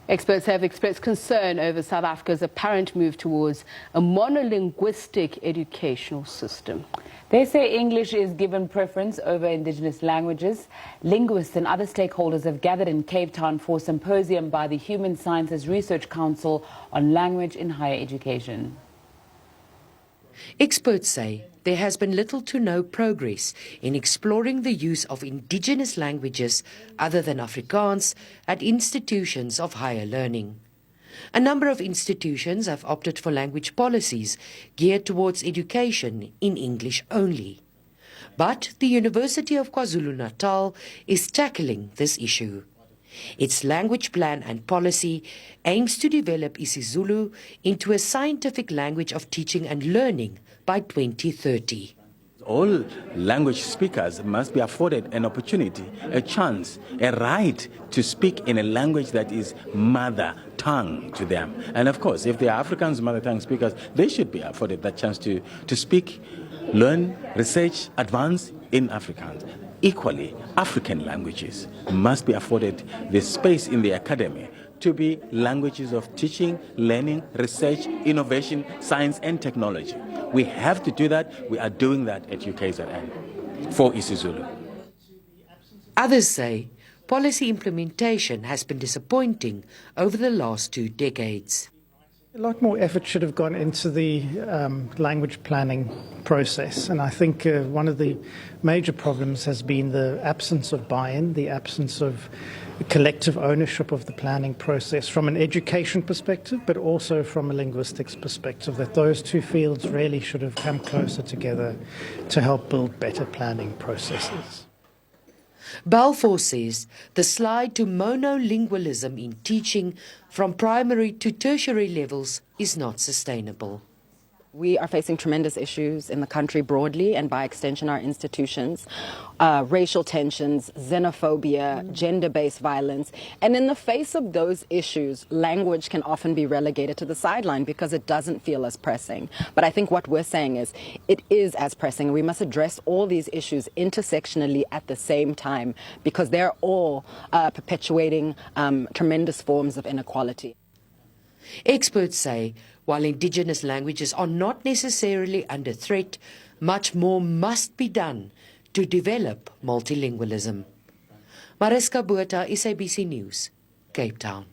Experts have expressed concern over South Africa's apparent move towards a monolinguistic educational system. They say English is given preference over indigenous languages. Linguists and other stakeholders have gathered in Cape Town for a symposium by the Human Sciences Research Council on language in higher education. Experts say there has been little to no progress in exploring the use of indigenous languages other than Afrikaans at institutions of higher learning. A number of institutions have opted for language policies geared towards education in English only. But the University of KwaZulu-Natal is tackling this issue. Its language plan and policy aims to develop isiZulu into a scientific language of teaching and learning by 2030. All language speakers must be afforded an opportunity, a chance, a right to speak in a language that is mother tongue to them. And of course, if they are Afrikaans mother tongue speakers, they should be afforded that chance to speak, learn, research, advance in Afrikaans. Equally, African languages must be afforded the space in the academy to be languages of teaching, learning, research, innovation, science and technology. We have to do that. We are doing that at UKZN for isiZulu. Others say policy implementation has been disappointing over the last 2 decades. A lot more effort should have gone into the language planning process, and I think one of the major problems has been the absence of buy-in, the absence of collective ownership of the planning process from an education perspective, but also from a linguistics perspective, that those two fields really should have come closer together to help build better planning processes. Balfour says the slide to monolingualism in teaching from primary to tertiary levels is not sustainable. We are facing tremendous issues in the country broadly and by extension our institutions, racial tensions, xenophobia, gender-based violence. And in the face of those issues, language can often be relegated to the sideline because it doesn't feel as pressing. But I think what we're saying is it is as pressing. We must address all these issues intersectionally at the same time because they're all perpetuating tremendous forms of inequality. Experts say while indigenous languages are not necessarily under threat, much more must be done to develop multilingualism. Mariska Botha, SABC News, Cape Town.